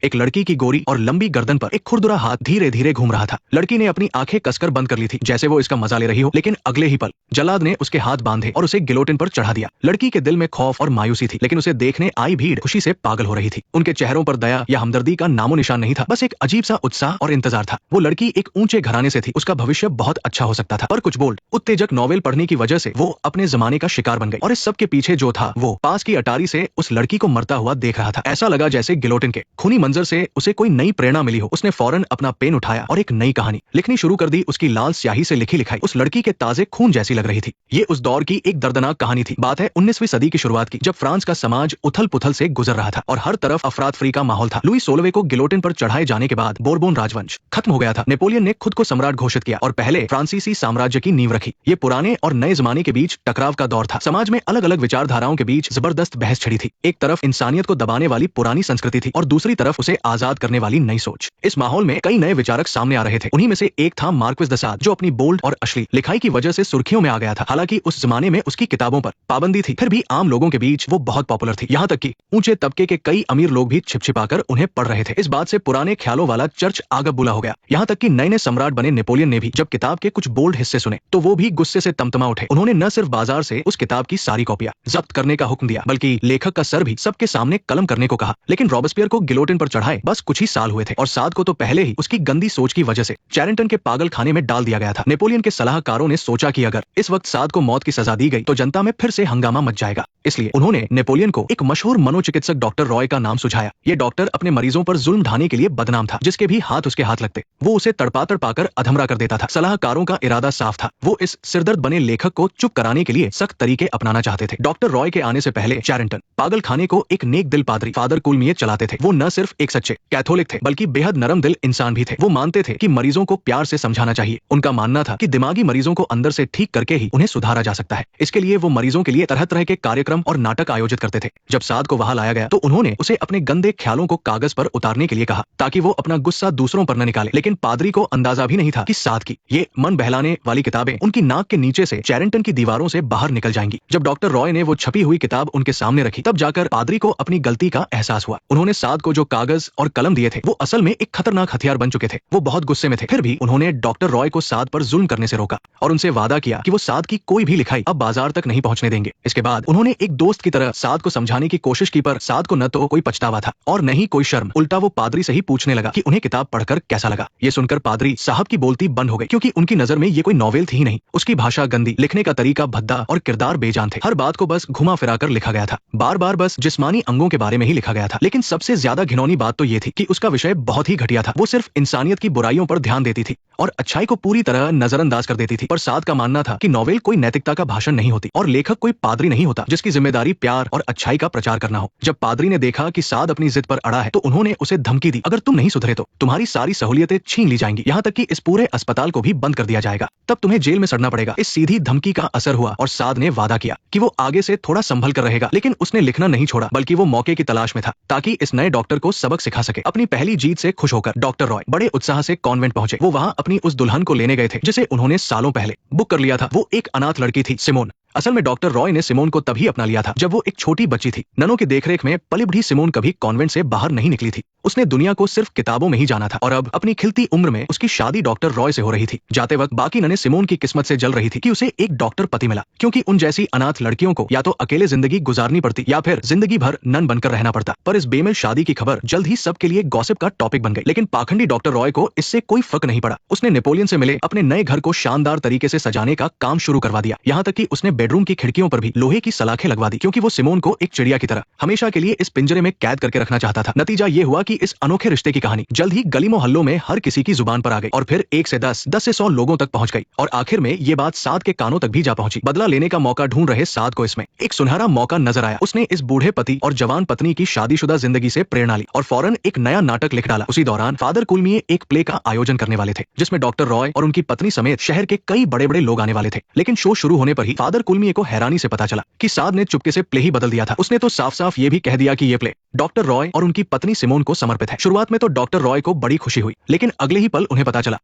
एक लड़की की गोरी और लंबी गर्दन पर एक खुरदुरा हाथ धीरे धीरे घूम रहा था। लड़की ने अपनी आंखें कसकर बंद कर ली थी, जैसे वो इसका मजा ले रही हो, लेकिन अगले ही पल जल्लाद ने उसके हाथ बांधे और उसे गिलोटिन पर चढ़ा दिया। लड़की के दिल में खौफ और मायूसी थी, लेकिन उसे देखने आई भीड़ खुशी से पागल हो रही थी। उनके चेहरों पर दया या हमदर्दी का नामो निशान नहीं था, बस एक अजीब सा उत्साह और इंतजार था। वो लड़की एक ऊंचे घराने से थी, उसका भविष्य बहुत अच्छा हो सकता था, पर कुछ बोल्ड उत्तेजक नॉवेल पढ़ने की वजह से वो अपने जमाने का शिकार बन गई। और इस सब के पीछे जो था, वो पास की अटारी से उस लड़की को मरता हुआ देख रहा था। ऐसा लगा जैसे गिलोटिन के खूनी मंजर से उसे कोई नई प्रेरणा मिली हो। उसने फौरन अपना पेन उठाया और एक नई कहानी लिखनी शुरू कर दी। उसकी लाल स्याही से लिखी लिखाई उस लड़की के ताजे खून जैसी लग रही थी। ये उस दौर की एक दर्दनाक कहानी थी। बात है 19वीं सदी की शुरुआत की, जब फ्रांस का समाज उथल पुथल से गुजर रहा था और हर तरफ अफरात फरी का माहौल था। लुई 16वें को गिलोटिन पर चढ़ाए जाने के बाद बोरबोन राजवंश खत्म हो गया था। नेपोलियन ने खुद को सम्राट घोषित किया और पहले फ्रांसीसी साम्राज्य की नींव रखी। ये पुराने और नए जमाने के बीच टकराव का दौर था। समाज में अलग अलग विचारधाराओं के बीच जबरदस्त बहस छिड़ी थी। एक तरफ इंसानियत को दबाने वाली पुरानी संस्कृति थी और दूसरी तरफ उसे आजाद करने वाली नई सोच। इस माहौल में कई नए विचारक सामने आ रहे थे। उन्हीं में से एक था मार्क्विस द साद, जो अपनी बोल्ड और अश्लील लिखाई की वजह से सुर्खियों में आ गया था। हालांकि उस जमाने में उसकी किताबों पर पाबंदी थी, फिर भी आम लोगों के बीच वो बहुत पॉपुलर थी। यहाँ तक कि ऊंचे तबके के कई अमीर लोग भी छिपछिपाकर उन्हें पढ़ रहे थे। इस बात से पुराने ख्यालों वाला चर्च आगब बुला हो गया। यहाँ तक कि नए सम्राट बने नेपोलियन ने भी जब किताब के कुछ बोल्ड हिस्से सुने तो वो भी गुस्से से तमतमा उठे। उन्होंने न सिर्फ बाजार से उस किताब की सारी कॉपियां जब्त करने का हुक्म दिया, बल्कि लेखक का सर भी सबके सामने कलम करने को कहा। लेकिन रॉबेस्पियर को गिलोटिन पर चढ़ाए बस कुछ ही साल हुए थे और साद को तो पहले ही उसकी गंदी सोच की वजह से चैरेंटन के पागल खाने में डाल दिया गया था। नेपोलियन के सलाहकारों ने सोचा कि अगर इस वक्त साद को मौत की सजा दी गई तो जनता में फिर से हंगामा मच जाएगा। इसलिए उन्होंने नेपोलियन को एक मशहूर मनोचिकित्सक डॉक्टर रॉय का नाम सुझाया। ये डॉक्टर अपने मरीजों पर जुल्म ढाने के लिए बदनाम था। जिसके भी हाथ उसके हाथ लगते वो उसे तड़पा तड़पाकर अधमरा कर देता था। सलाहकारों का इरादा साफ था, वो इस सिरदर्द बने लेखक को चुप कराने के लिए सख्त तरीके अपनाना चाहते थे। डॉक्टर रॉय के आने से पहले चैरेंटन पागल खाने को एक नेक दिल पादरी फादर कुलमिए चलाते थे। वो न सिर्फ एक सच्चे कैथोलिक थे, बल्कि बेहद नरम दिल इंसान भी थे। वो मानते थे कि मरीजों को प्यार से समझाना चाहिए। उनका मानना था कि दिमागी मरीजों को अंदर से ठीक करके ही उन्हें सुधारा जा सकता है। इसके लिए वो मरीजों के लिए तरह तरह के कार्यक्रम और नाटक आयोजित करते थे। जब साद को वहां लाया गया तो उन्होंने उसे अपने गंदे ख्यालों को कागज पर उतारने के लिए कहा, ताकि वो अपना गुस्सा दूसरों पर न निकाले। लेकिन पादरी को अंदाजा भी नहीं था कि साद की ये मन बहलाने वाली किताबें उनकी नाक के नीचे से चैरेंटन की दीवारों से बाहर निकल जाएंगी। जब डॉक्टर रॉय ने वो छपी हुई किताब उनके सामने रखी, तब जाकर पादरी को अपनी गलती का एहसास हुआ। उन्होंने साद को जो कागज और कलम दिए थे वो असल में एक खतरनाक हथियार बन चुके थे। वो बहुत गुस्से में थे, फिर भी उन्होंने डॉक्टर रॉय को साद पर जुल्म करने से रोका और उनसे वादा किया कि वो साद की कोई भी लिखाई अब बाजार तक नहीं पहुंचने देंगे। इसके बाद उन्होंने एक दोस्त की तरह साद को समझाने की कोशिश की, पर साद को न तो कोई पछतावा था और न ही कोई शर्म। उल्टा वो पादरी से ही पूछने लगा कि उन्हें किताब पढ़कर कैसा लगा। ये सुनकर पादरी साहब की बोलती बंद हो गई, क्योंकि उनकी नजर में ये कोई नॉवेल थी ही नहीं। उसकी भाषा गंदी, लिखने का तरीका भद्दा और किरदार बेजान थे। हर बात को बस घुमा फिरा कर लिखा गया था, बार बार बस जिस्मानी अंगों के बारे में ही लिखा गया था। लेकिन सबसे ज्यादा घिनौनी बात तो ये थी कि उसका विषय बहुत ही घटिया था। वो सिर्फ इंसानियत की बुराइयों पर ध्यान देती थी और अच्छाई को पूरी तरह नजरअंदाज कर देती थी। पर साद का मानना था कि नॉवेल कोई नैतिकता का भाषण नहीं होती और लेखक कोई पादरी नहीं होता जिसकी जिम्मेदारी प्यार और अच्छाई का प्रचार करना हो। जब पादरी ने देखा कि साद अपनी जिद पर अड़ा है तो उन्होंने उसे धमकी दी, अगर तुम नहीं सुधरे तो तुम्हारी सारी सहूलियतें छीन ली जाएंगी, यहाँ तक कि इस पूरे अस्पताल को भी बंद कर दिया जाएगा, तब तुम्हें जेल में सड़ना पड़ेगा। इस सीधी धमकी का असर हुआ और साद ने वादा किया कि वो आगे से थोड़ा संभल कर रहेगा। लेकिन उसने लिखना नहीं छोड़ा, बल्कि वो मौके की तलाश में था ताकि इस नए डॉक्टर को सबक सिखा सके। अपनी पहली जीत से खुश होकर डॉक्टर रॉय बड़े उत्साह से कॉन्वेंट पहुंचे। वो वहां अपनी उस दुल्हन को लेने गए थे जिसे उन्होंने सालों पहले बुक कर लिया था। वो एक अनाथ लड़की थी, सिमोन। असल में डॉक्टर रॉय ने सिमोन को तभी अपना लिया था जब वो एक छोटी बच्ची थी। ननों की देखरेख में पली बढ़ी सिमोन कभी कॉन्वेंट से बाहर नहीं निकली थी। उसने दुनिया को सिर्फ किताबों में ही जाना था और अब अपनी खिलती उम्र में उसकी शादी डॉक्टर रॉय से हो रही थी। जाते वक्त बाकी नने सिमोन की किस्मत से जल रही थी कि उसे एक डॉक्टर पति मिला, क्योंकि उन जैसी अनाथ लड़कियों को या तो अकेले जिंदगी गुजारनी पड़ती या फिर जिंदगी भर नन बनकर रहना पड़ता। पर इस बेमिल शादी की खबर जल्द ही सबके लिए गॉसिप का टॉपिक बन गई। लेकिन पाखंडी डॉक्टर रॉय को इससे कोई फर्क नहीं पड़ा। उसने नेपोलियन से मिले अपने नए घर को शानदार तरीके से सजाने का काम शुरू करवा दिया। यहाँ तक कि उसने बेडरूम की खिड़कियों पर भी लोहे की सलाखें लगवा दी, क्योंकि वो सिमोन को एक चिड़िया की तरह हमेशा के लिए इस पिंजरे में कैद करके रखना चाहता था। नतीजा ये हुआ कि इस अनोखे रिश्ते की कहानी जल्द ही गली मोहल्लों में हर किसी की जुबान पर आ गई और फिर 1 से 10, 10 से 100 लोगों तक पहुंच गई और आखिर में ये बात साद के कानों तक भी जा पहुंची। बदला लेने का मौका ढूंढ रहे साद को इसमें एक सुनहरा मौका नजर आया। उसने इस बूढ़े पति और जवान पत्नी की शादीशुदा जिंदगी से प्रेरणा ली और फौरन एक नया नाटक लिख डाला। उसी दौरान फादर कुलमिए एक प्ले का आयोजन करने वाले थे जिसमें डॉक्टर रॉय और उनकी पत्नी समेत शहर के कई बड़े बड़े लोग आने वाले थे। लेकिन शो शुरू होने पर ही फादर कुलमिए को हैरानी से पता चला कि साद ने चुपके से प्ले ही बदल दिया था। उसने तो साफ साफ ये भी कह दिया कि ये प्ले डॉक्टर रॉय और उनकी पत्नी सिमोन को समर्पित है। शुरुआत में तो डॉक्टर रॉय को बड़ी खुशी हुई, लेकिन अगले ही पल उन्हें पता चला